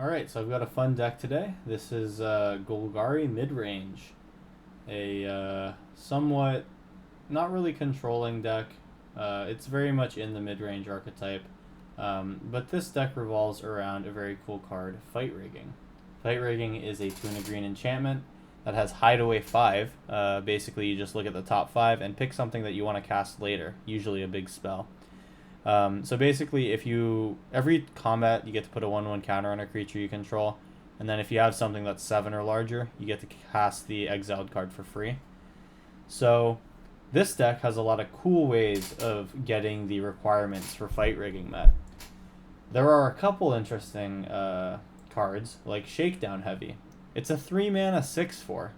Alright, so I've got a fun deck today. This is Golgari Midrange, a somewhat not really controlling deck. It's very much in the mid-range archetype, but this deck revolves around a very cool card, Fight Rigging. Fight Rigging is a 2 and a green enchantment that has Hideaway 5. Basically, you just look at the top 5 and pick something that you want to cast later, usually a big spell. So basically, every combat, you get to put a 1/1 counter on a creature you control, and then if you have something that's 7 or larger, you get to cast the exiled card for free. So this deck has a lot of cool ways of getting the requirements for Fight Rigging met. There are a couple interesting cards, like Shakedown Heavy. It's a 3-mana 6/4,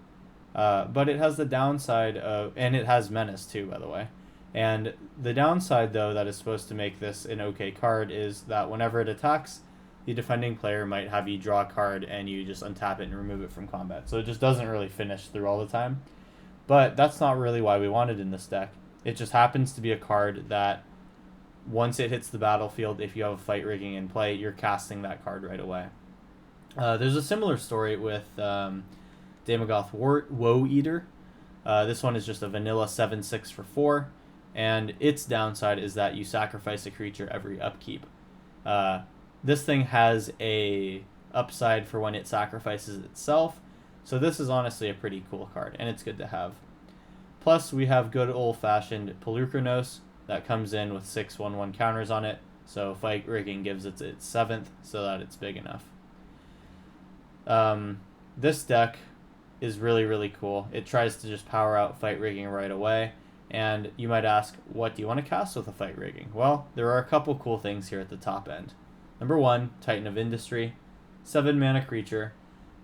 but it has the downside of, and it has Menace too, by the way. And the downside, though, that is supposed to make this an okay card is that whenever it attacks, the defending player might have you draw a card and you just untap it and remove it from combat. So it just doesn't really finish through all the time. But that's not really why we want it in this deck. It just happens to be a card that once it hits the battlefield, if you have a Fight Rigging in play, you're casting that card right away. There's a similar story with Daemogoth Woe Eater. This one is just a vanilla 7/6 for 4. And its downside is that you sacrifice a creature every upkeep. This thing has a upside for when it sacrifices itself, so this is honestly a pretty cool card, and it's good to have. Plus, we have good old-fashioned Polukranos that comes in with 6 1/1 counters on it, so Fight Rigging gives it its 7th so that it's big enough. This deck is really, really cool. It tries to just power out Fight Rigging right away. And you might ask, what do you want to cast with a Fight Rigging? Well, there are a couple cool things here at the top end. Number 1, Titan of Industry, 7-mana creature.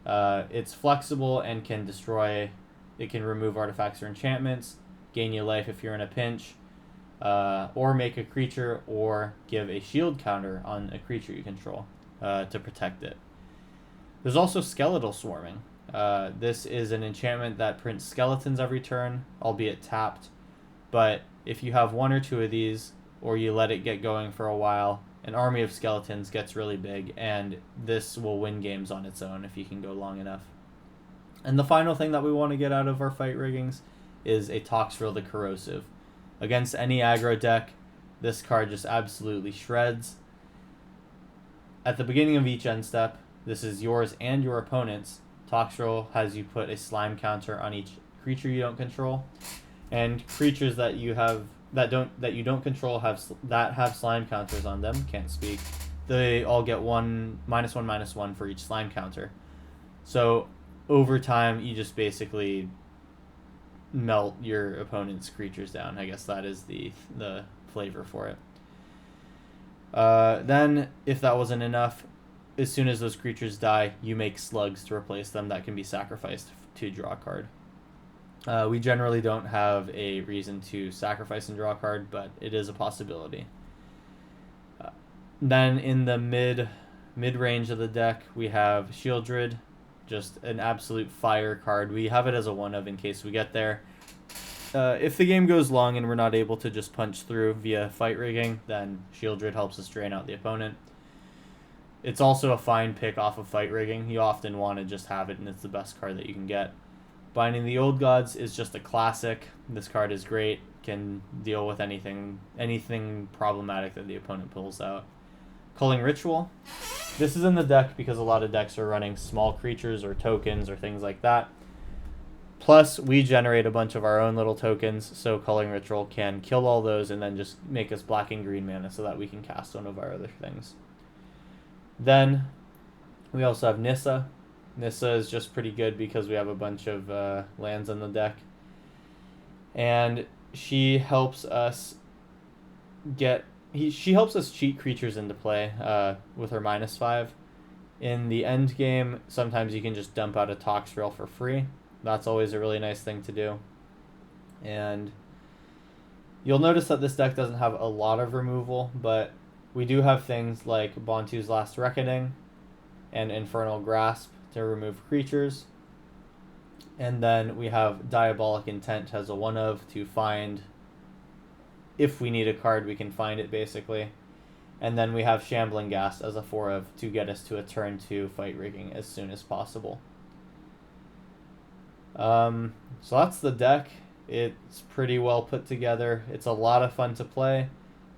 It's flexible and can destroy. It can remove artifacts or enchantments, gain you life if you're in a pinch, or make a creature or give a shield counter on a creature you control to protect it. There's also Skeletal Swarming. This is an enchantment that prints skeletons every turn, albeit tapped. But if you have 1 or 2 of these, or you let it get going for a while, an army of skeletons gets really big, and this will win games on its own if you can go long enough. And the final thing that we want to get out of our Fight Riggings is a Toxrill the Corrosive. Against any aggro deck, this card just absolutely shreds. At the beginning of each end step, this is yours and your opponent's. Toxrill has you put a slime counter on each creature you don't control. And creatures that you don't control have slime counters on them, can't speak. They all get -1/-1 for each slime counter. So over time, you just basically melt your opponent's creatures down. I guess that is the flavor for it. Then, if that wasn't enough, as soon as those creatures die, you make slugs to replace them that can be sacrificed to draw a card. We generally don't have a reason to sacrifice and draw a card, but it is a possibility. Then in the mid-range of the deck, we have Shieldred, just an absolute fire card. We have it as a 1-of in case we get there. If the game goes long and we're not able to just punch through via Fight Rigging, then Shieldred helps us drain out the opponent. It's also a fine pick off of Fight Rigging. You often want to just have it, and it's the best card that you can get. Binding the Old Gods is just a classic. This card is great. Can deal with anything problematic that the opponent pulls out. Culling Ritual. This is in the deck because a lot of decks are running small creatures or tokens or things like that. Plus, we generate a bunch of our own little tokens, so Culling Ritual can kill all those and then just make us black and green mana so that we can cast one of our other things. Then, we also have Nissa. Nissa is just pretty good because we have a bunch of lands on the deck. And she helps us she helps us cheat creatures into play with her -5. In the end game, sometimes you can just dump out a Toxrill for free. That's always a really nice thing to do. And you'll notice that this deck doesn't have a lot of removal, but we do have things like Bontu's Last Reckoning and Infernal Grasp to remove creatures. And then we have Diabolic Intent as a 1-of to find, if we need a card, we can find it basically. And then we have Shambling Ghast as a 4 of to get us to a turn 2 fight rigging as soon as possible. So that's the deck. It's pretty well put together. It's a lot of fun to play,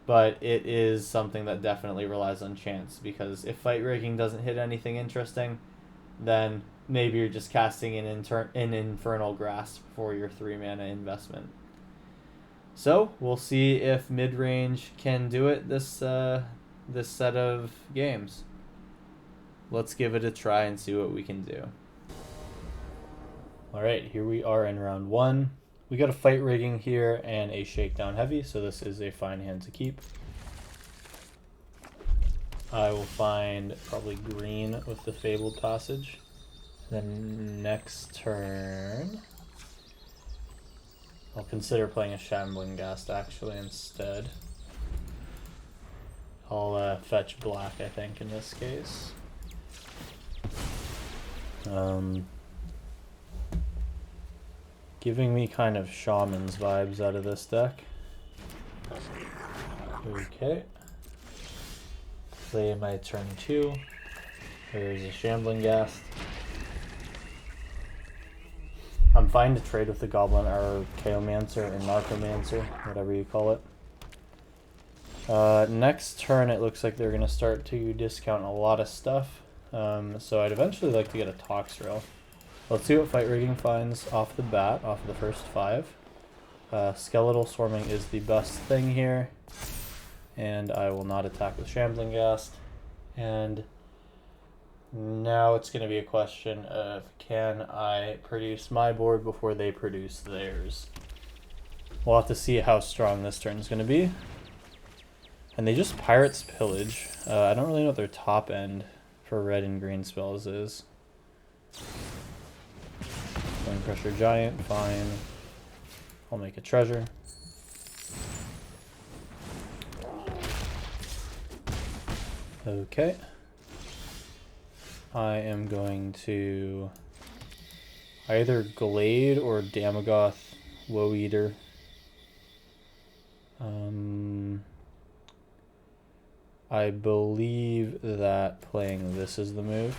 but it is something that definitely relies on chance, because if fight rigging doesn't hit anything interesting, then maybe you're just casting an Infernal Grasp for your 3 mana investment. So we'll see if mid-range can do it this set of games. Let's give it a try and see what we can do. Alright, here we are in round 1. We got a fight rigging here and a shakedown heavy, so this is a fine hand to keep. I will find probably green with the Fabled Passage. Then next turn, I'll consider playing a Shambling Ghast actually instead. I'll fetch black, I think, in this case. Giving me kind of Shaman's vibes out of this deck. Okay. Play my turn 2. There's a Shambling Ghast. I'm fine to trade with the Goblin or Chaomancer or Narcomancer, whatever you call it. Next turn it looks like they're going to start to discount a lot of stuff. So I'd eventually like to get a Toxrill. Let's see what fight rigging finds off the bat, off the first 5. Skeletal Swarming is the best thing here. And I will not attack with Shambling Ghast. And now it's going to be a question of, can I produce my board before they produce theirs? We'll have to see how strong this turn is going to be. And they just Pirate's Pillage. I don't really know what their top end for red and green spells is. Bone Crusher Giant, fine. I'll make a treasure. Okay. I am going to either Glade or Damogoth Woe Eater. I believe that playing this is the move.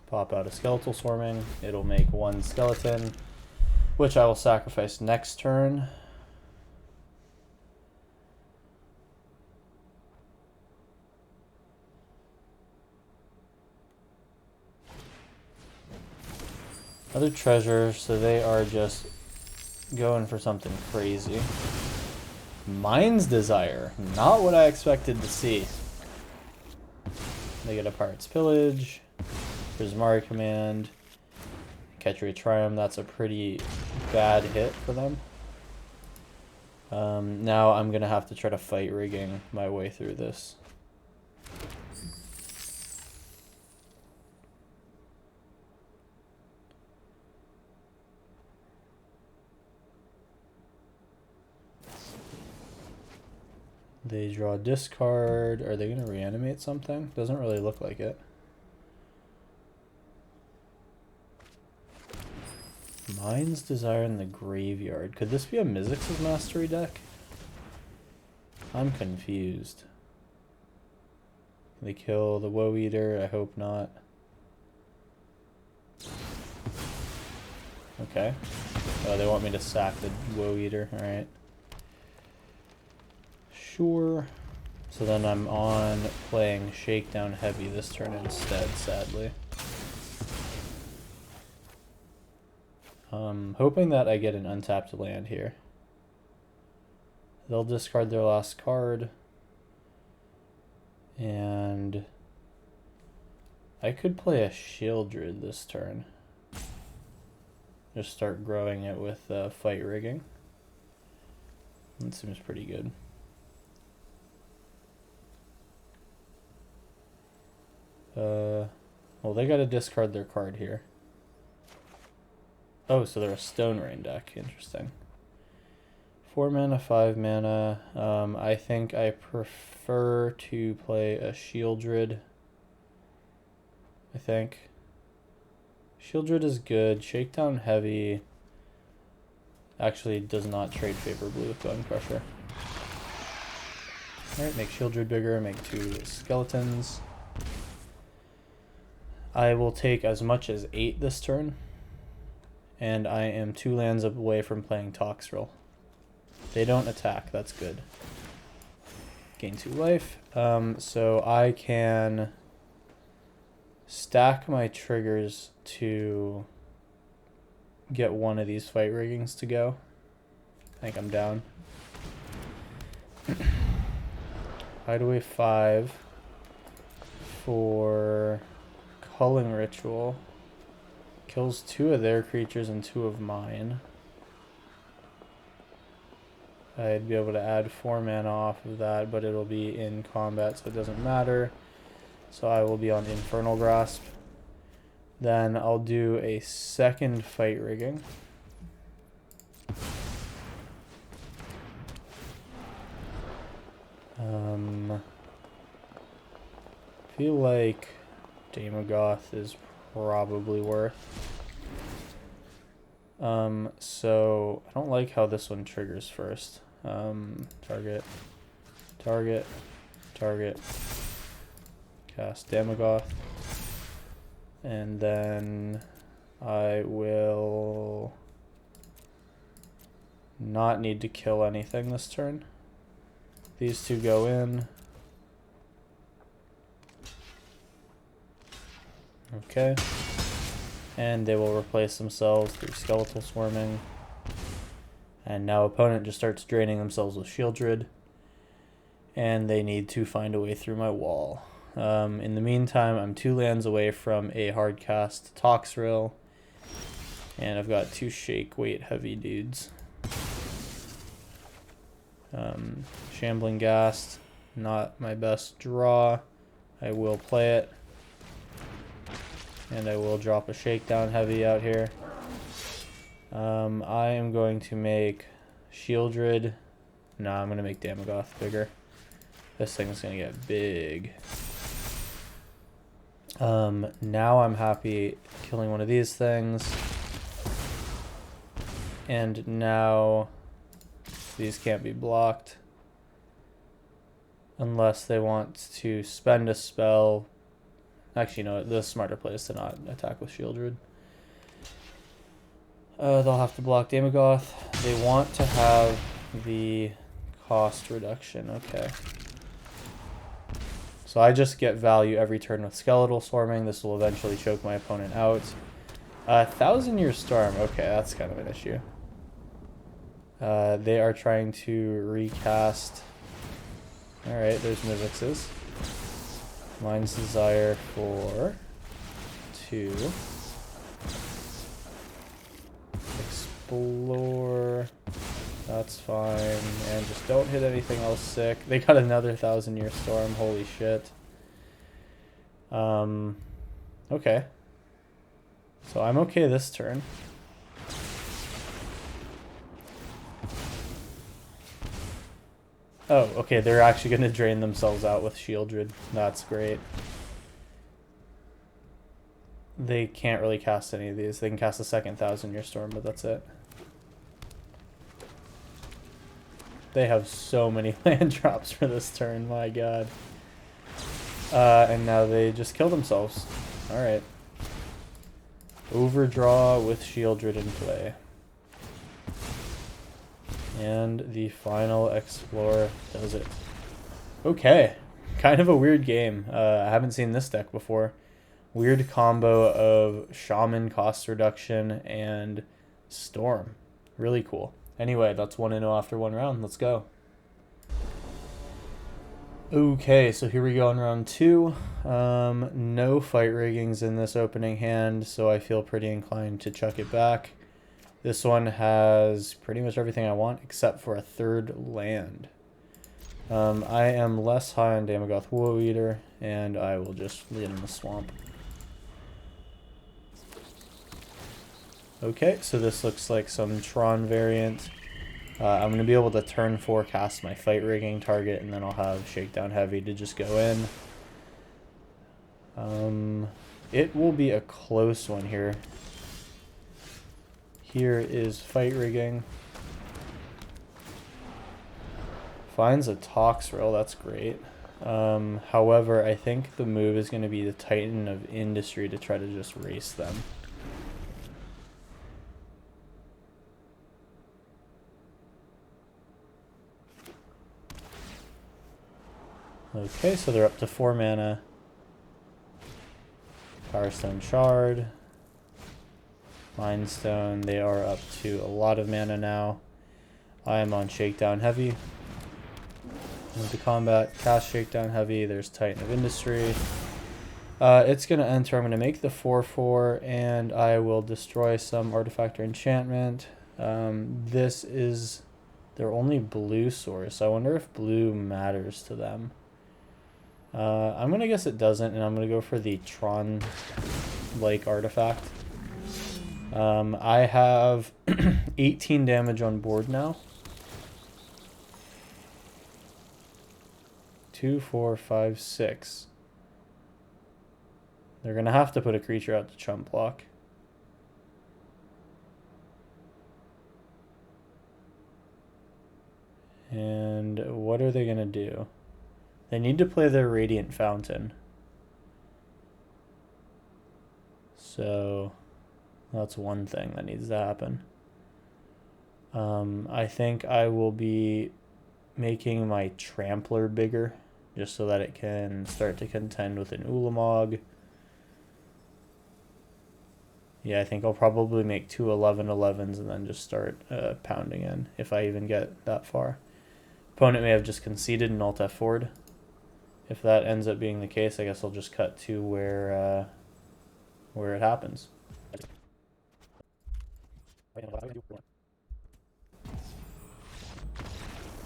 Pop out a Skeletal Swarming. It'll make 1 skeleton, which I will sacrifice next turn. Other treasure, so they are just going for something crazy. Mind's Desire, not what I expected to see. They get a Pirate's Pillage, Prismari Command, Catchery Triumph. That's a pretty bad hit for them. Now I'm gonna have to try to fight rigging my way through this. They draw a discard. Are they going to reanimate something? Doesn't really look like it. Mind's Desire in the graveyard. Could this be a Mizzix's Mastery deck? I'm confused. They kill the Woe Eater? I hope not. Okay. Oh, they want me to sack the Woe Eater. Alright. Sure. So then I'm on playing Shakedown Heavy this turn instead, sadly. Hoping that I get an untapped land here. They'll discard their last card. And I could play a Shieldred this turn. Just start growing it with fight rigging. That seems pretty good. Well, they gotta discard their card here. Oh, so they're a Stone Rain deck. Interesting. 4 mana, 5 mana. I think I prefer to play a Shieldred. I think. Shieldred is good. Shakedown Heavy actually does not trade favorably with Bone Crusher. Alright, make Shieldred bigger, make 2 skeletons. I will take as much as 8 this turn. And I am 2 lands away from playing Toxrill. They don't attack, that's good. Gain 2 life. So I can stack my triggers to get one of these fight riggings to go. I think I'm down. Hideaway 5 for Culling Ritual. Kills 2 of their creatures and 2 of mine. I'd be able to add 4 mana off of that, but it'll be in combat, so it doesn't matter. So I will be on Infernal Grasp. Then I'll do a second fight rigging. Feel like Damogoth is probably worth. So I don't like how this one triggers first. Target, target, target, cast Damogoth, and then I will not need to kill anything this turn. These 2 go in. Okay. And they will replace themselves through Skeletal Swarming. And now opponent just starts draining themselves with Shieldred. And they need to find a way through my wall. In the meantime, I'm 2 lands away from a hard cast Toxrill. And I've got 2 shake weight heavy dudes. Shambling Ghast, not my best draw. I will play it. And I will drop a Shakedown Heavy out here. I am going to make Shieldred. No, I'm going to make Damogoth bigger. This thing's going to get big. Now I'm happy killing one of these things. And now these can't be blocked. Unless they want to spend a spell. Actually, no, the smarter play is to not attack with Shieldred. They'll have to block Damogoth. They want to have the cost reduction. Okay. So I just get value every turn with Skeletal Swarming. This will eventually choke my opponent out. 1,000-Year Storm. Okay, that's kind of an issue. They are trying to recast. Alright, there's Mivixes. Mind's Desire for 2. Explore. That's fine. And just don't hit anything else sick. They got another 1,000-Year Storm. Holy shit. Okay. So I'm okay this turn. Oh, okay, they're actually going to drain themselves out with Shieldred. That's great. They can't really cast any of these. They can cast a second 1,000-Year Storm, but that's it. They have so many land drops for this turn, my god. And now they just kill themselves. Alright. Overdraw with Shieldred in play. And the final Explorer does it. Okay. Kind of a weird game. I haven't seen this deck before. Weird combo of Shaman cost reduction and Storm. Really cool. Anyway, that's 1-0 after 1 round. Let's go. Okay, so here we go in round 2. No fight riggings in this opening hand, so I feel pretty inclined to chuck it back. This one has pretty much everything I want except for a 3rd land. I am less high on Damogoth Woe Eater, and I will just lead in the swamp. Okay, so this looks like some Tron variant. I'm going to be able to turn 4 cast my fight rigging target, and then I'll have Shakedown Heavy to just go in. It will be a close one here. Here is fight rigging. Finds a Toxrill, that's great. However, I think the move is going to be the Titan of Industry to try to just race them. Okay, so they're up to 4 mana. Powerstone Shard. Mindstone, they are up to a lot of mana now. I am on Shakedown Heavy. Move to combat, cast Shakedown Heavy, there's Titan of Industry. It's going to enter, I'm going to make the 4/4, and I will destroy some artifact or enchantment. This is their only blue source. I wonder if blue matters to them. I'm going to guess it doesn't, and I'm going to go for the Tron-like artifact. I have 18 damage on board now. 2, 4, 5, 6. They're going to have to put a creature out to chump block. And what are they going to do? They need to play their Radiant Fountain. So that's one thing that needs to happen. I think I will be making my Trampler bigger, just so that it can start to contend with an Ulamog. Yeah, I think I'll probably make 2 11/11s and then just start pounding in, if I even get that far. Opponent may have just conceded and Alt F4'd. If that ends up being the case, I guess I'll just cut to where it happens.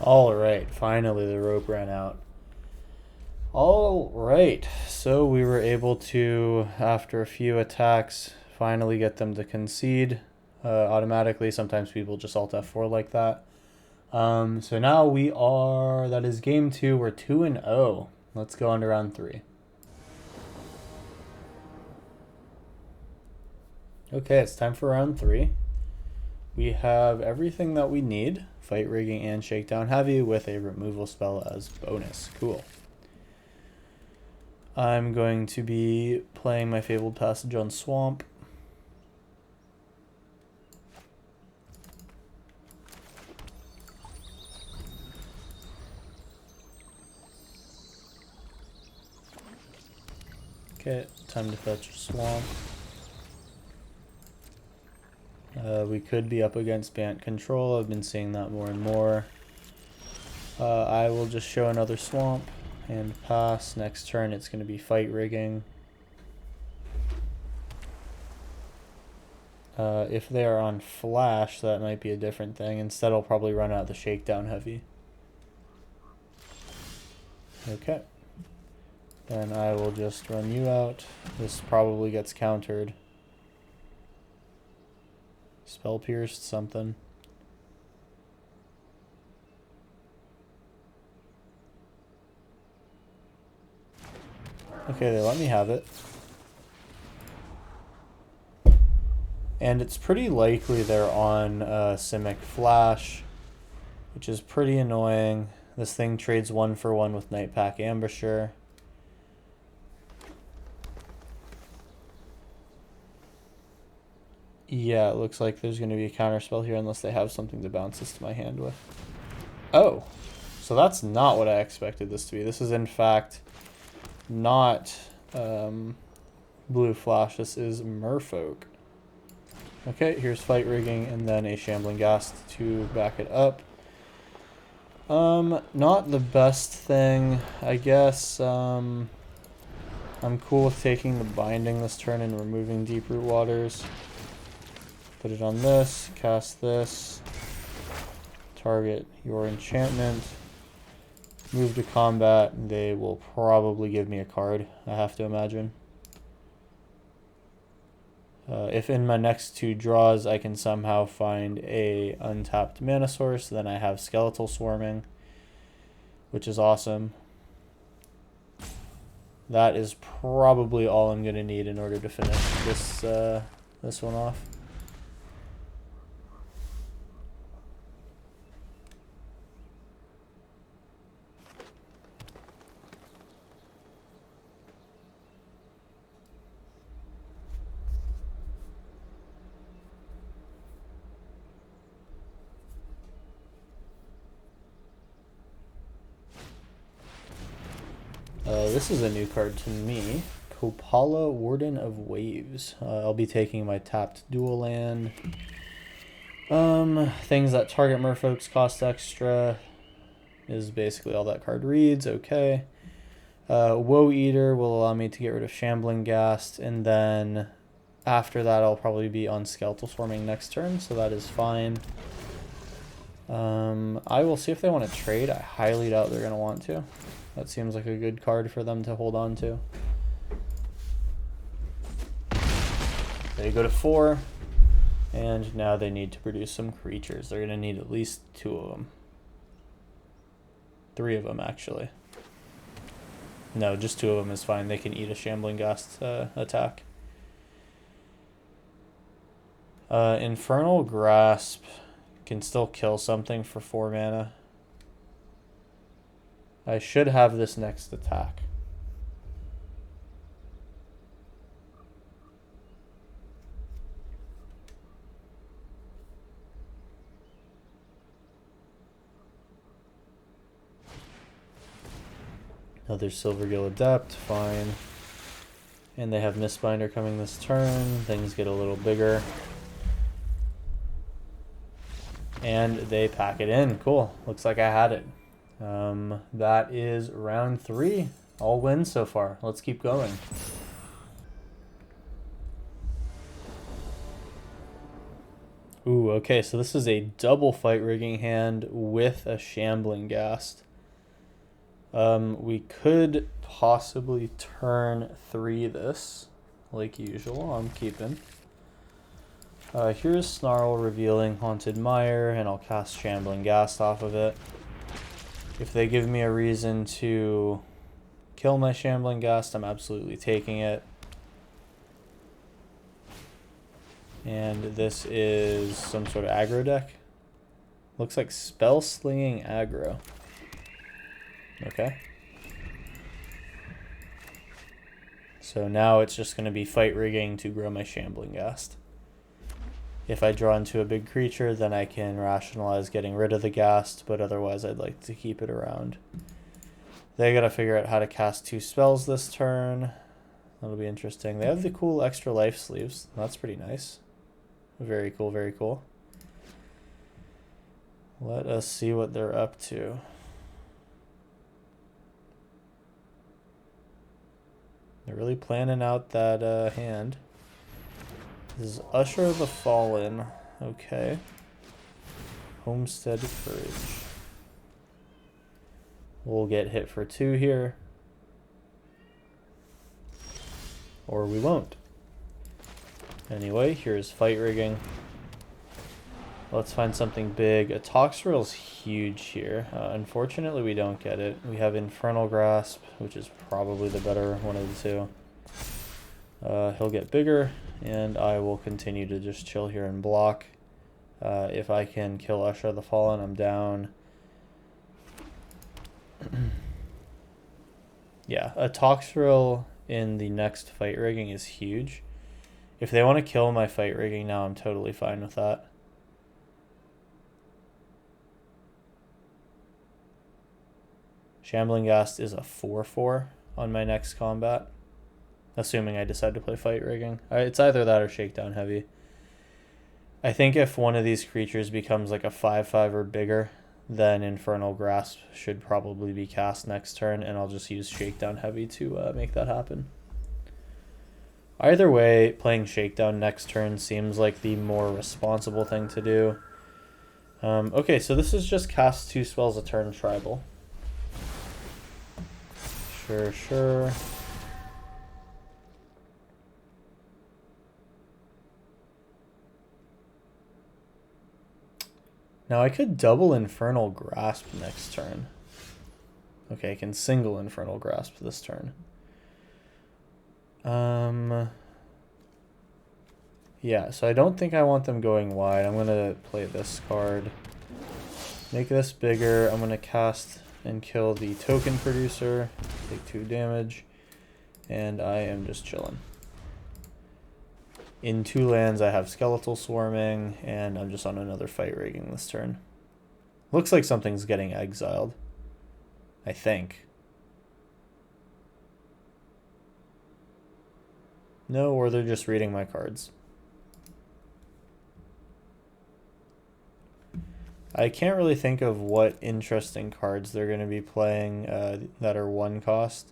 Alright, finally the rope ran out. Alright, so we were able to, after a few attacks, finally get them to concede automatically. Sometimes people just Alt F4 like that. So now we are, that is game 2, we're 2-0. Let's go on to round 3. Okay, it's time for round 3. We have everything that we need. Fight Rigging and Shakedown Heavy with a removal spell as bonus. Cool. I'm going to be playing my Fabled Passage on Swamp. Okay, time to fetch a Swamp. We could be up against Bant Control. I've been seeing that more and more. I will just show another Swamp and pass. Next turn it's going to be Fight Rigging. If they are on Flash, that might be a different thing. Instead, I'll probably run out the Shakedown Heavy. Okay. Then I will just run you out. This probably gets countered. Spell Pierced something. Okay, they let me have it. And it's pretty likely they're on Simic Flash, which is pretty annoying. This thing trades 1-for-1 with Nightpack Ambusher. Yeah, it looks like there's going to be a counterspell here unless they have something to bounce this to my hand with. Oh, so that's not what I expected this to be. This is in fact not Blue Flash. This is Merfolk. Okay, here's Fight Rigging and then a Shambling Ghast to back it up. Not the best thing, I guess. I'm cool with taking the Binding this turn and removing Deeproot Waters. Put it on this, cast this, target your enchantment, move to combat, and they will probably give me a card, I have to imagine. If in my next 2 draws I can somehow find a untapped mana source, then I have Skeletal Swarming, which is awesome. That is probably all I'm going to need in order to finish this one off. this is a new card to me. Kopala, Warden of Waves. I'll be taking my tapped dual land. Things that target merfolks cost extra is basically all that card reads. Okay. Woe Eater will allow me to get rid of Shambling Ghast, and then after that I'll probably be on Skeletal Swarming next turn, so that is fine. I will see if they want to trade. I highly doubt they're going to want to. That seems like a good card for them to hold on to. They go to 4, and now they need to produce some creatures. They're going to need at least 2 of them. 3 of them, actually. No, just 2 of them is fine. They can eat a Shambling Ghast attack. Infernal Grasp can still kill something for 4 mana. I should have this next attack. Another Silvergill Adept, fine. And they have Mistbinder coming this turn. Things get a little bigger. And they pack it in. Cool. Looks like I had it. That is round 3. All wins so far. Let's keep going. Ooh, okay, so this is a double fight rigging hand with a Shambling Ghast. We could possibly turn 3 this, like usual. I'm keeping. Here's Snarl revealing Haunted Mire, and I'll cast Shambling Ghast off of it. If they give me a reason to kill my Shambling Ghast, I'm absolutely taking it. And this is some sort of aggro deck. Looks like Spell Slinging aggro. Okay. So now it's just going to be fight rigging to grow my Shambling Ghast. If I draw into a big creature, then I can rationalize getting rid of the Ghast, but otherwise I'd like to keep it around. They gotta figure out how to cast 2 spells this turn. That'll be interesting. They have the cool extra life sleeves. That's pretty nice. Very cool, very cool. Let us see what they're up to. They're really planning out that hand. This is Usher of the Fallen. Okay. Homestead Courage. We'll get hit for 2 here. Or we won't. Anyway, here's fight rigging. Let's find something big. A Toxrill's huge here. Unfortunately, we don't get it. We have Infernal Grasp, which is probably the better one of the 2. He'll get bigger, and I will continue to just chill here and block. If I can kill Usher of the Fallen, I'm down. Yeah, a Toxrill in the next fight rigging is huge. If they want to kill my fight rigging now, I'm totally fine with that. Shambling Ghast is a 4/4 on my next combat. Assuming I decide to play fight rigging. It's either that or Shakedown Heavy. I think if one of these creatures becomes like a 5/5 or bigger, then Infernal Grasp should probably be cast next turn, and I'll just use Shakedown Heavy to make that happen. Either way, playing Shakedown next turn seems like the more responsible thing to do. Okay, so this is just cast 2 spells a turn tribal. Sure. Now I could double Infernal Grasp next turn. Okay, I can single Infernal Grasp this turn. Yeah, so I don't think I want them going wide. I'm going to play this card. Make this bigger. I'm going to cast and kill the token producer. Take 2 damage. And I am just chilling. In 2 lands, I have Skeletal Swarming, and I'm just on another fight rigging this turn. Looks like something's getting exiled. I think. No, or they're just reading my cards. I can't really think of what interesting cards they're going to be playing that are 1 cost.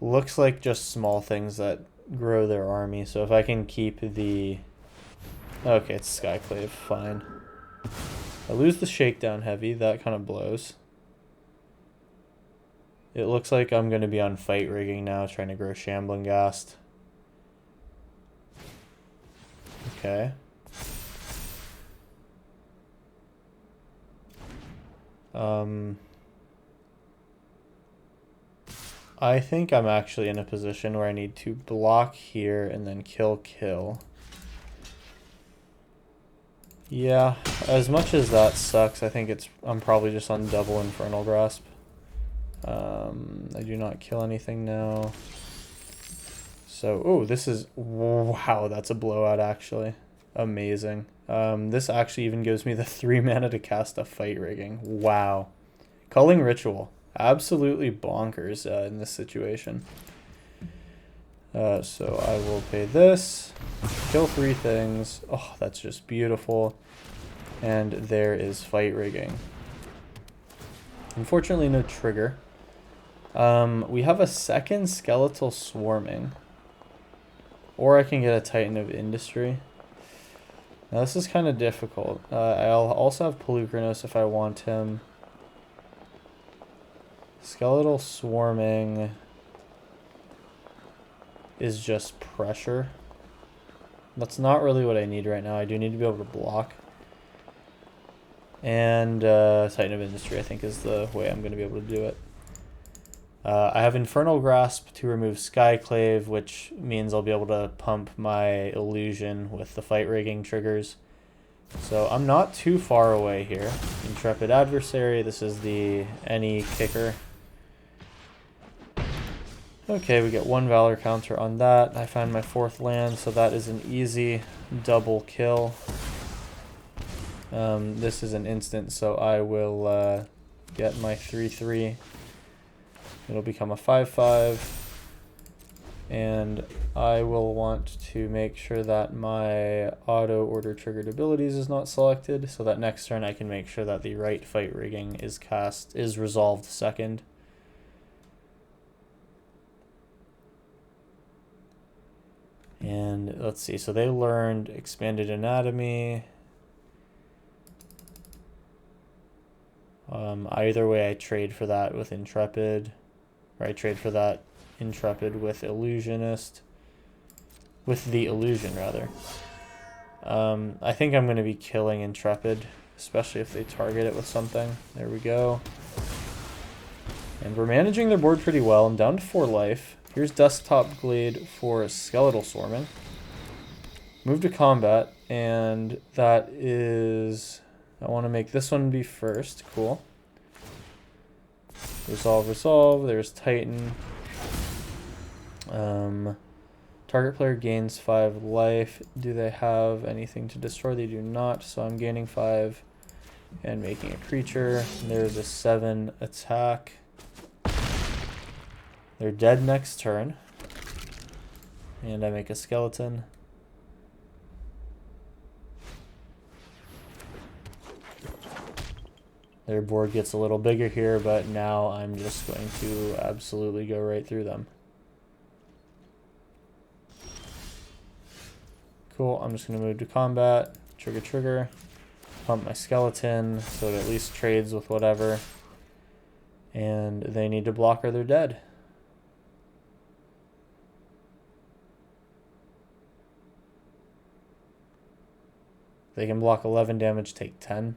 Looks like just small things that grow their army. So if I can keep the... Okay, it's Skyclave, fine. I lose the Shakedown Heavy, that kind of blows. It looks like I'm going to be on Fight Rigging now, trying to grow Shambling Ghast. Okay. I think I'm actually in a position where I need to block here and then kill. Yeah, as much as that sucks, I think I'm probably just on double Infernal Grasp. I do not kill anything now. So, oh, this is, wow, that's a blowout actually. Amazing. This actually even gives me the 3 mana to cast a Fight Rigging. Wow. Culling Ritual. Absolutely bonkers in this situation. So I will pay this, kill 3 things. Oh, that's just beautiful. And there is Fight Rigging. Unfortunately, no trigger. We have a second Skeletal Swarming. Or I can get a Titan of Industry. Now this is kind of difficult. I'll also have Pelukrinos if I want him. Skeletal Swarming is just pressure. That's not really what I need right now. I do need to be able to block. And Titan of Industry, I think, is the way I'm going to be able to do it. I have Infernal Grasp to remove Skyclave, which means I'll be able to pump my Illusion with the Fight Rigging triggers. So I'm not too far away here. Intrepid Adversary, this is the any kicker. Okay, we get 1 Valor counter on that. I find my 4th land, so that is an easy double kill. This is an instant, so I will get my 3/3. It'll become a 5/5. And I will want to make sure that my auto order triggered abilities is not selected, so that next turn I can make sure that the right Fight Rigging is resolved second. And let's see, so they learned Expanded Anatomy. Either way, I trade for that with Intrepid, or I trade for that Intrepid with Illusionist, with the Illusion rather. I think I'm going to be killing Intrepid, especially if they target it with something. There we go. And we're managing their board pretty well. I'm down to 4 life. Here's Desktop Glade for Skeletal Swarming. Move to combat, and that is... I want to make this one be first. Cool. Resolve. There's Titan. Target player gains 5 life. Do they have anything to destroy? They do not, so I'm gaining 5 and making a creature. There's a 7 attack. They're dead next turn. And I make a skeleton. Their board gets a little bigger here, but now I'm just going to absolutely go right through them. Cool, I'm just going to move to combat, trigger, pump my skeleton so it at least trades with whatever. And they need to block or they're dead. They can block 11 damage, take 10.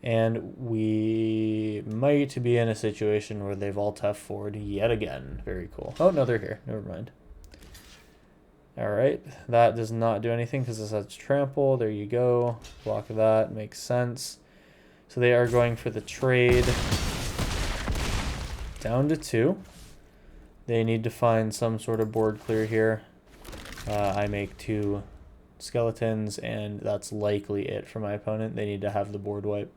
And we might be in a situation where they've alt F4'd yet again. Very cool. Oh, no, they're here. Never mind. Alright, that does not do anything because this has trample. There you go. Block that. Makes sense. So they are going for the trade. Down to 2. They need to find some sort of board clear here. I make 2 skeletons, and that's likely it for my opponent. They need to have the board wipe.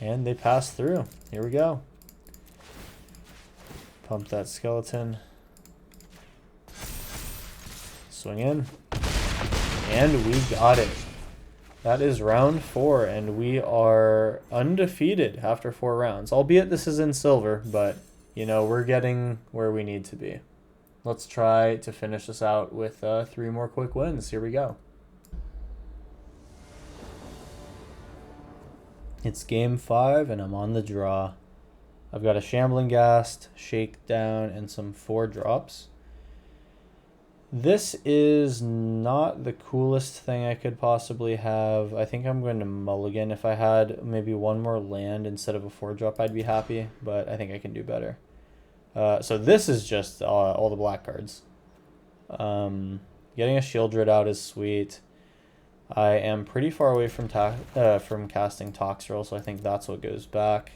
And they pass through. Here we go. Pump that skeleton. Swing in. And we got it. That is round 4, and we are undefeated after 4 rounds. Albeit this is in silver, but, you know, we're getting where we need to be. Let's try to finish this out with 3 more quick wins. Here we go. It's game 5, and I'm on the draw. I've got a Shambling Ghast, Shakedown, and some 4 drops. This is not the coolest thing I could possibly have. I think I'm going to mulligan. If I had maybe 1 more land instead of a 4-drop, I'd be happy, but I think I can do better. So this is just all the black cards. Getting a Shieldred out is sweet. I am pretty far away from casting Toxrill, so I think that's what goes back.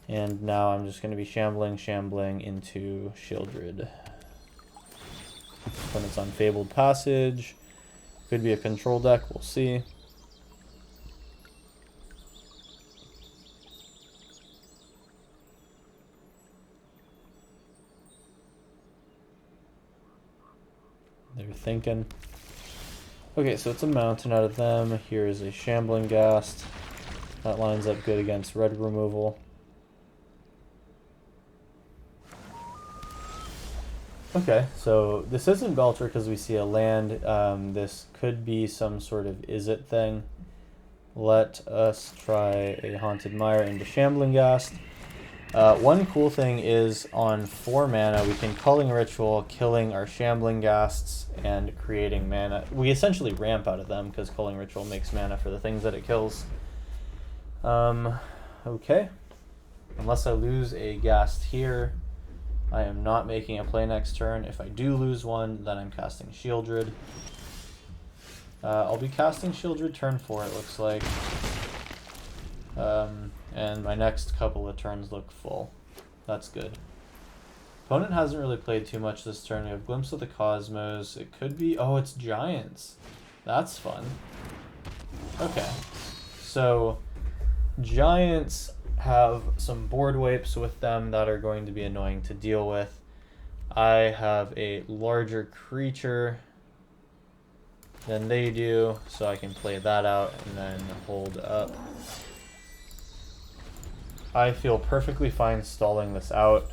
And now I'm just going to be shambling into Shieldred. When it's on Fabled Passage. Could be a control deck, we'll see. They're thinking. Okay, so it's a mountain out of them. Here is a Shambling Ghast. That lines up good against red removal. Okay, so this isn't Belcher because we see a land. This could be some sort of is-it thing. Let us try a Haunted Mire into Shambling Ghast. One cool thing is on 4 mana, we can Culling Ritual, killing our Shambling Ghasts, and creating mana. We essentially ramp out of them because Culling Ritual makes mana for the things that it kills. Okay. Unless I lose a Ghast here, I am not making a play next turn. If I do lose one, then I'm casting Shieldred. I'll be casting Shieldred turn 4, it looks like. And my next couple of turns look full. That's good. Opponent hasn't really played too much this turn. We have Glimpse of the Cosmos. It could be... Oh, it's Giants. That's fun. Okay. So, Giants have some board wipes with them that are going to be annoying to deal with. I have a larger creature than they do, so I can play that out and then hold up. I feel perfectly fine stalling this out.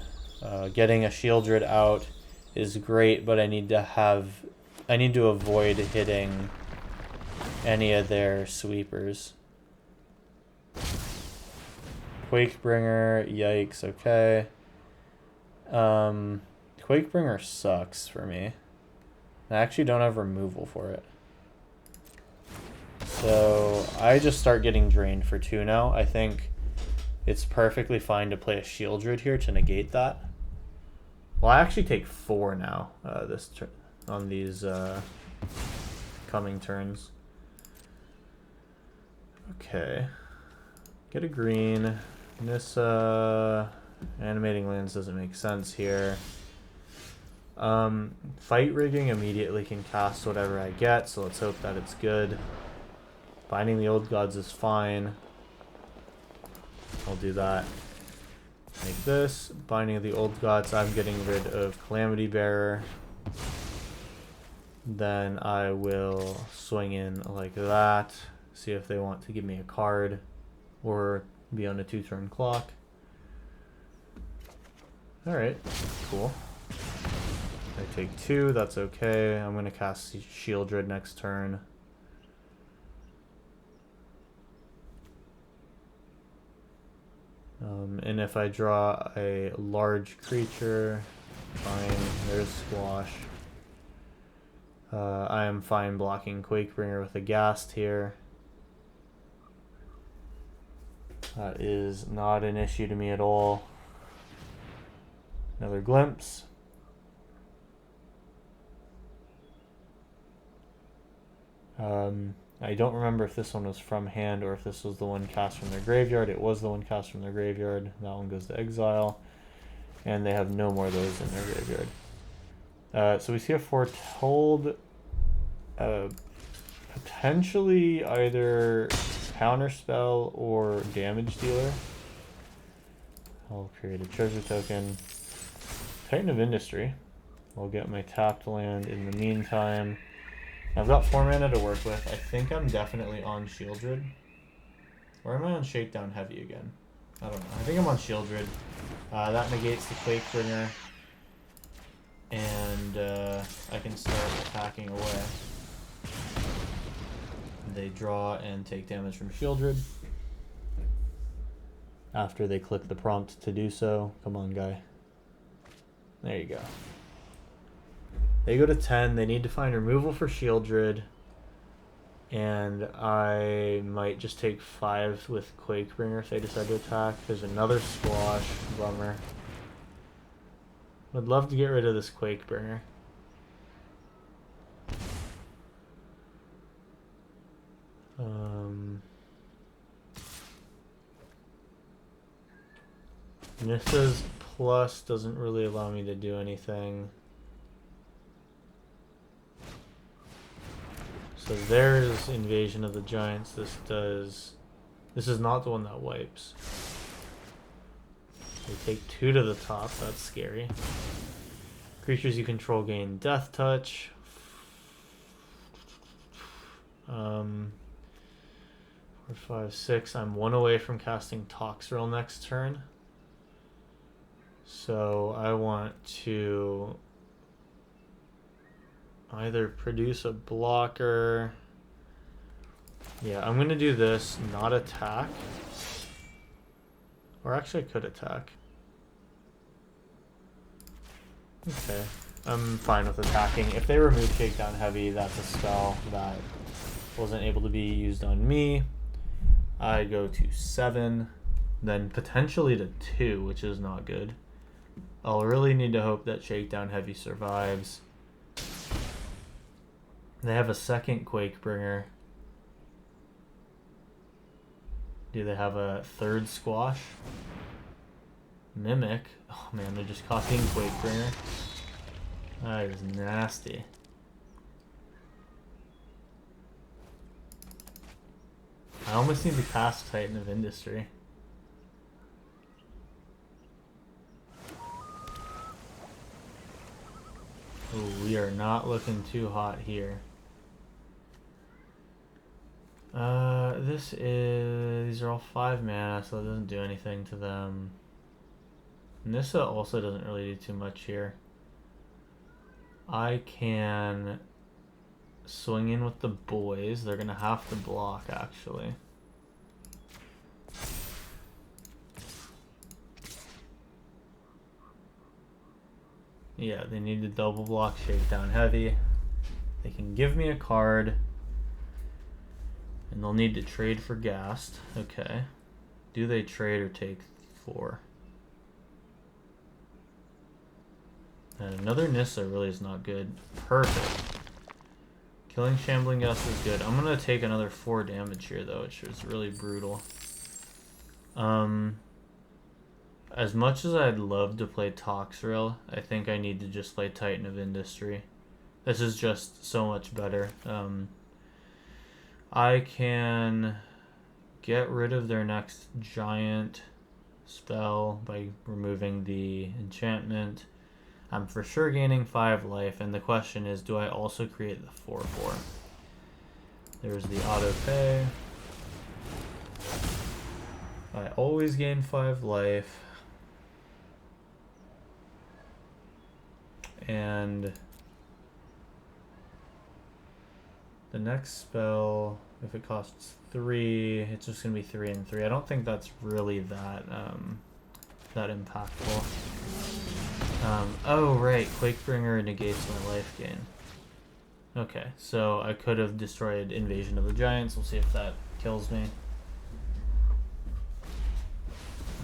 Getting a Shieldred out is great, but I need to avoid hitting any of their sweepers. Quakebringer, yikes, okay. Quakebringer sucks for me. I actually don't have removal for it. So I just start getting drained for 2 now. I think it's perfectly fine to play a Shieldred here to negate that. Well, I actually take 4 now on these coming turns. Okay. Get a green. Nissa. Animating lands doesn't make sense here. Fight Rigging immediately can cast whatever I get, so let's hope that it's good. Binding the Old Gods is fine. I'll do that. Like this. Binding of the Old Gods, I'm getting rid of Calamity Bearer. Then I will swing in like that. See if they want to give me a card or be on a 2-turn clock. Alright, cool. I take 2, that's okay. I'm going to cast Shieldred next turn. And if I draw a large creature, fine, there's Squash. I am fine blocking Quakebringer with a Ghast here. That is not an issue to me at all. Another Glimpse. I don't remember if this one was from hand or if this was the one cast from their graveyard. It was the one cast from their graveyard. That one goes to exile. And they have no more of those in their graveyard. So we see a Foretold. Potentially either counterspell or damage dealer. I'll create a treasure token. Titan of Industry. I'll get my tapped land in the meantime. I've got 4 mana to work with. I think I'm definitely on Shieldred. Or am I on Shakedown Heavy again? I don't know. I think I'm on Shieldred. That negates the Quakebringer. And I can start attacking away. They draw and take damage from Shieldred. After they click the prompt to do so. Come on, guy. There you go. They go to 10. They need to find removal for Shieldred. And I might just take 5 with Quakebringer if they decide to attack. There's another squash. Bummer. Would love to get rid of this Quakebringer. Nissa's plus doesn't really allow me to do anything. So there's Invasion of the Giants. This is not the one that wipes. They take 2 to the top. That's scary. Creatures you control gain Death Touch. 4, 5, 6. I'm 1 away from casting Toxrill next turn. So I want to either produce a blocker. Yeah, I'm going to do this, not attack. Or actually I could attack. Okay, I'm fine with attacking. If they remove Shakedown Heavy, that's a spell that wasn't able to be used on me. I go to 7, then potentially to 2, which is not good. I'll really need to hope that Shakedown Heavy survives. They have a second Quakebringer. Do they have a third squash? Mimic. Oh man, they're just copying Quakebringer. That is nasty. I almost need to cast Titan of Industry. Ooh, we are not looking too hot here. These are all 5 mana, so it doesn't do anything to them. Nissa also doesn't really do too much here. I can swing in with the boys. They're gonna have to block, actually. Yeah, they need to double block Shakedown Heavy. They can give me a card. And they'll need to trade for Ghast. Okay. Do they trade or take 4? And another Nissa really is not good. Perfect. Killing Shambling Ghast is good. I'm going to take another 4 damage here, though, which is really brutal. As much as I'd love to play Toxrill, I think I need to just play Titan of Industry. This is just so much better. I can get rid of their next giant spell by removing the enchantment. I'm for sure gaining 5 life, and the question is, do I also create the 4/4? There's the auto pay. I always gain 5 life. And the next spell, if it costs 3, it's just gonna be 3 and 3. I don't think that's really that that impactful. Oh right, Quakebringer negates my life gain. Okay, so I could have destroyed Invasion of the Giants. We'll see if that kills me.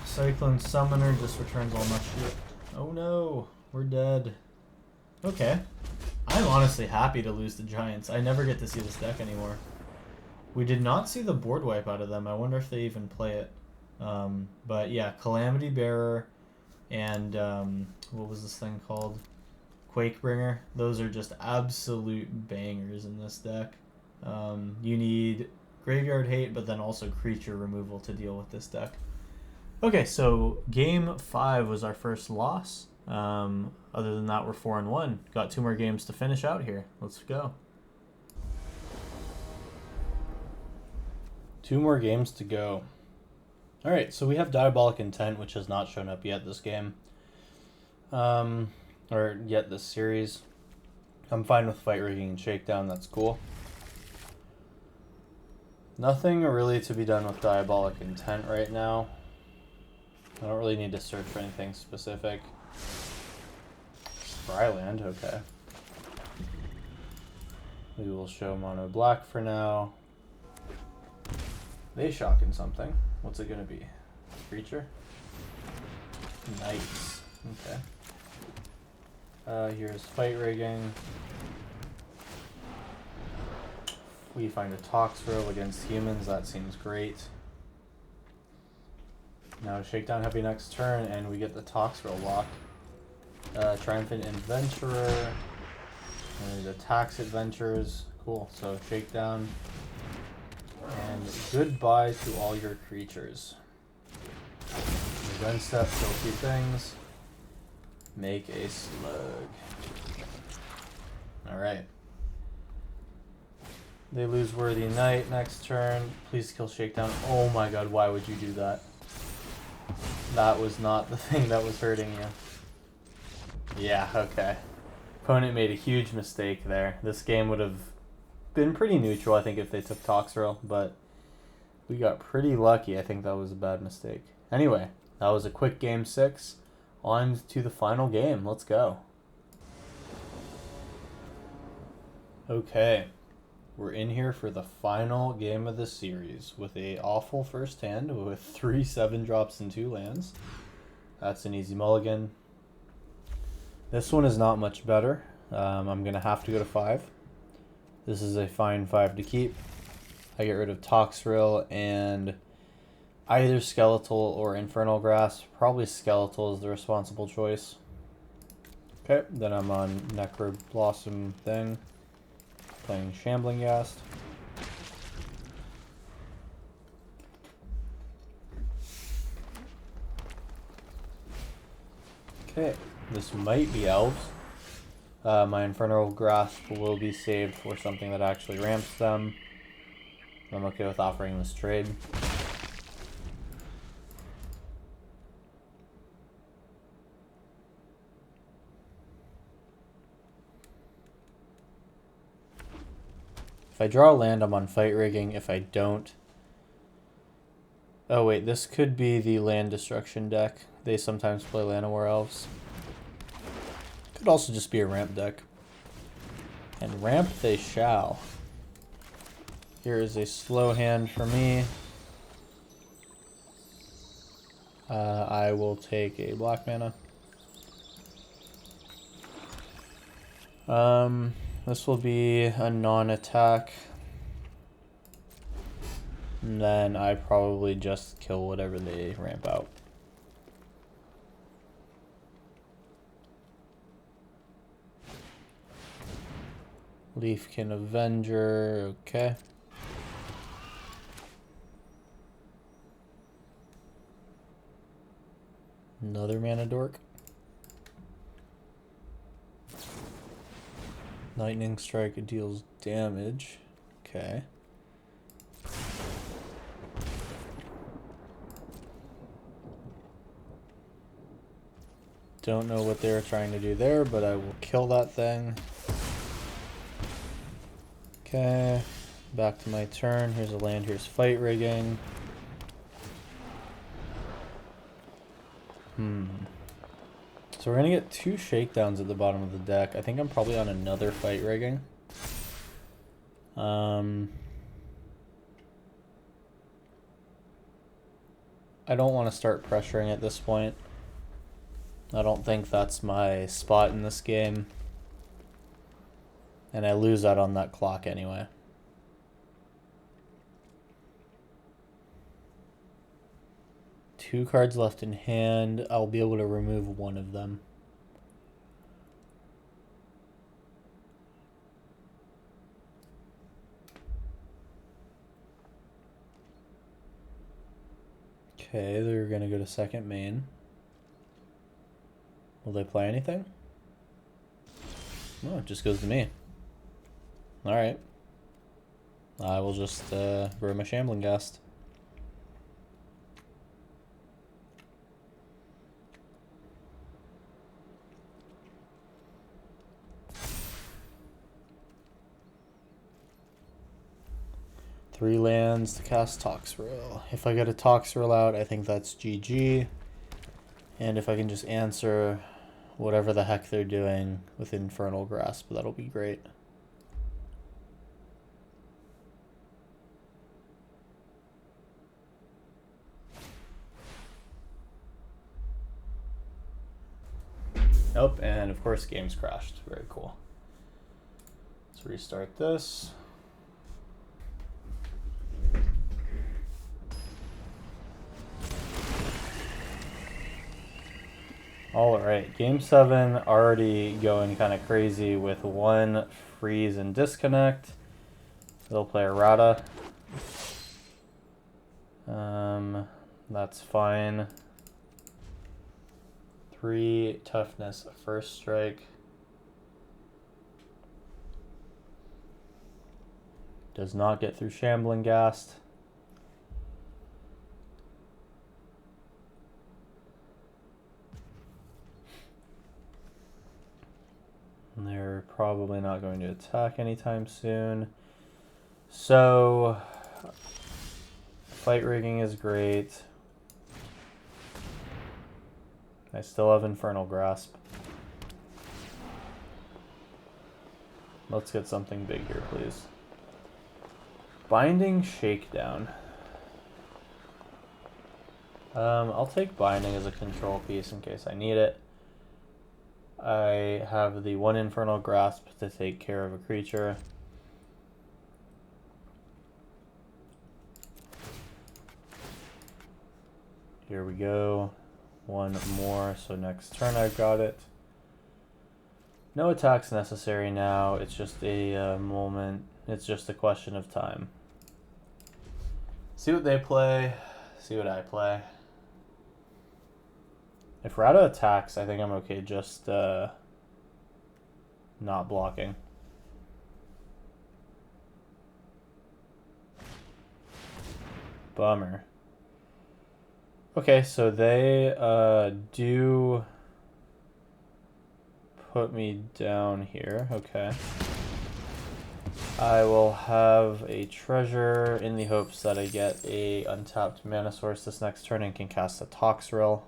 Cyclone Summoner just returns all my shit. Oh no, we're dead. Okay. I'm honestly happy to lose the Giants. I never get to see this deck anymore. We did not see the board wipe out of them. I wonder if they even play it. But yeah, Calamity Bearer and what was this thing called? Quakebringer. Those are just absolute bangers in this deck. You need graveyard hate, but then also creature removal to deal with this deck. Okay, so game 5 was our first loss. Other than that, we're 4-1. Got 2 more games to finish out here. Let's go. 2 more games to go. All right, so we have Diabolic Intent, which has not shown up yet this game. Or yet this series. I'm fine with Fight Rigging and Shakedown. That's cool. Nothing really to be done with Diabolic Intent right now. I don't really need to search for anything specific. Spryland, okay. We will show mono black for now. They shocking something. What's it gonna be? Creature? Nice. Okay. Here's Fight Rigging. We find a Toxrill against humans. That seems great. Now Shakedown Heavy next turn, and we get the Toxrill lock. Triumphant Adventurer. And it attacks adventures. Cool. So Shakedown. And goodbye to all your creatures. Gun step, kill 2 things. Make a slug. Alright. They lose Worthy Knight next turn. Please kill Shakedown. Oh my god, why would you do that? That was not the thing that was hurting you. Yeah, okay. Opponent made a huge mistake there. This game would have been pretty neutral, I think, if they took Toxrill, but we got pretty lucky. I think that was a bad mistake. Anyway, that was a quick game 6. On to the final game. Let's go. Okay. We're in here for the final game of the series with a awful first hand with 3 7-drops and 2 lands. That's an easy mulligan. This one is not much better. I'm going to have to go to 5. This is a fine 5 to keep. I get rid of Toxrill and either Skeletal or Infernal Grasp. Probably Skeletal is the responsible choice. Okay, then I'm on Necro Blossom thing. Playing Shambling Ghast. Okay, this might be Elves. My Infernal Grasp will be saved for something that actually ramps them. I'm okay with offering this trade. If I draw a land, I'm on Fight Rigging. If I don't... Oh wait, this could be the land destruction deck. They sometimes play Llanowar Elves. Could also just be a ramp deck. And ramp they shall. Here is a slow hand for me. I will take a black mana. This will be a non-attack. And then I probably just kill whatever they ramp out. Leafkin Avenger, okay. Another mana dork. Lightning Strike deals damage. Okay. Don't know what they were trying to do there, but I will kill that thing. Okay. Back to my turn. Here's a land. Here's Fight Rigging. So we're going to get 2 Shakedowns at the bottom of the deck. I think I'm probably on another Fight Rigging. I don't want to start pressuring at this point. I don't think that's my spot in this game. And I lose out on that clock anyway. Two cards left in hand. I'll be able to remove one of them. Okay, they're gonna go to second main. Will they play anything? No, it just goes to me. Alright. I will just grow my Shambling Ghast. Three lands to cast Toxrill. If I get a Toxrill out, I think that's GG. And if I can just answer whatever the heck they're doing with Infernal Grasp, that'll be great. Nope, and of course game's crashed. Very cool. Let's restart this. Alright, game 7 already going kind of crazy with one freeze and disconnect. They'll play errata. That's fine. 3 toughness first strike. Does not get through Shambling Ghast. And they're probably not going to attack anytime soon. So, fight rigging is great. I still have Infernal Grasp. Let's get something big here, please. Binding Shakedown. I'll take Binding as a control piece in case I need it. I have the 1 Infernal Grasp to take care of a creature. Here we go. 1 more, so next turn I've got it. No attacks necessary now, it's just a moment. It's just a question of time. See what they play, see what I play. If Rada attacks, I think I'm okay just not blocking. Bummer. Okay, so they do put me down here. Okay. I will have a treasure in the hopes that I get a untapped mana source this next turn and can cast a Toxrill.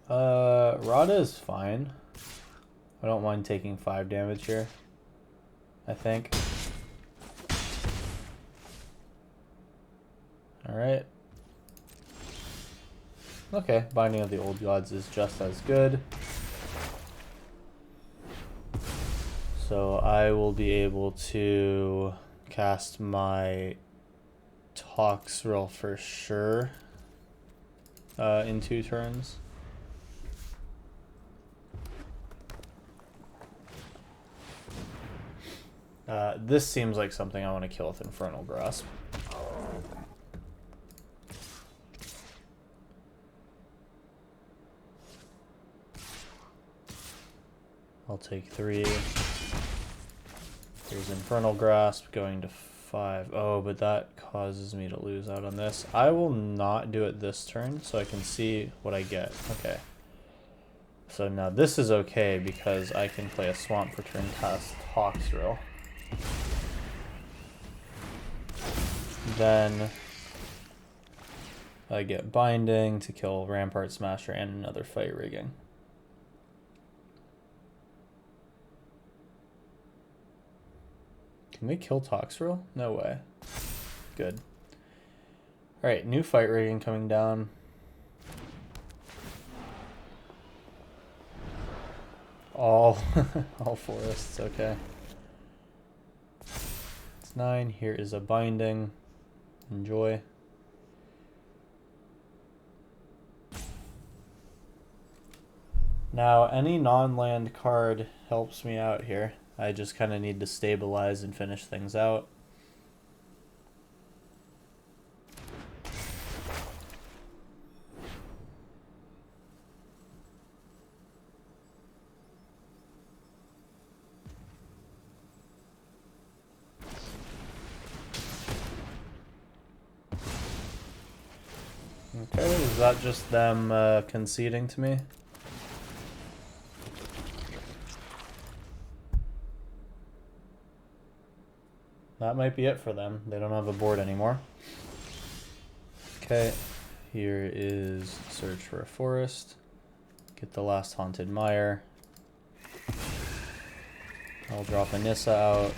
Rada is fine. I don't mind taking 5 damage here, I think. Alright. Okay, Binding of the Old Gods is just as good. So I will be able to cast my Toxrill for sure in 2 turns. This seems like something I want to kill with Infernal Grasp. I'll take 3. Here's Infernal Grasp going to 5. Oh, but that causes me to lose out on this. I will not do it this turn so I can see what I get. Okay. So now this is okay because I can play a Swamp for turn cast Toxrill. Then I get Binding to kill Rampart Smasher and another fight rigging. Can we kill Toxrill? No way. Good. Alright, new fight rigging coming down. All forests, okay. It's 9. Here is a Binding. Enjoy. Now, any non-land card helps me out here. I just kind of need to stabilize and finish things out. Okay, is that just them conceding to me? That might be it for them. They don't have a board anymore. Okay, here is search for a forest. Get the last haunted mire. I'll drop a Nissa out.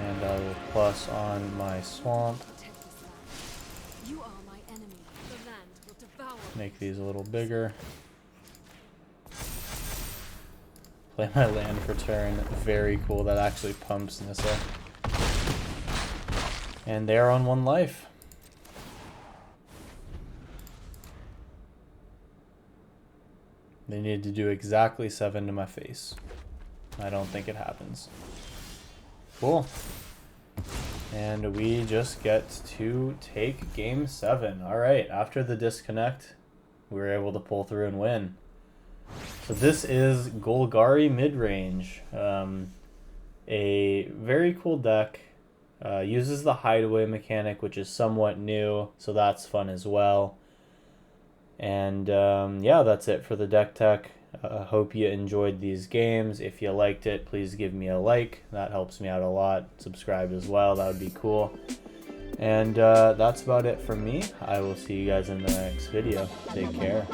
And I will plus on my swamp. You are my enemy. The land will devour. Make these a little bigger. Play my land for turn. Very cool. That actually pumps Nissa. And they're on 1 life. They needed to do exactly 7 to my face. I don't think it happens. Cool. And we just get to take game 7. Alright, after the disconnect, we were able to pull through and win. So this is Golgari Midrange. A very cool deck. Uses the hideaway mechanic, which is somewhat new, so that's fun as well. And yeah, that's it for the deck tech. Hope you enjoyed these games. If you liked it, please give me a like. That helps me out a lot. Subscribe as well. That would be cool. And that's about it from me. I will see you guys in the next video. Take care.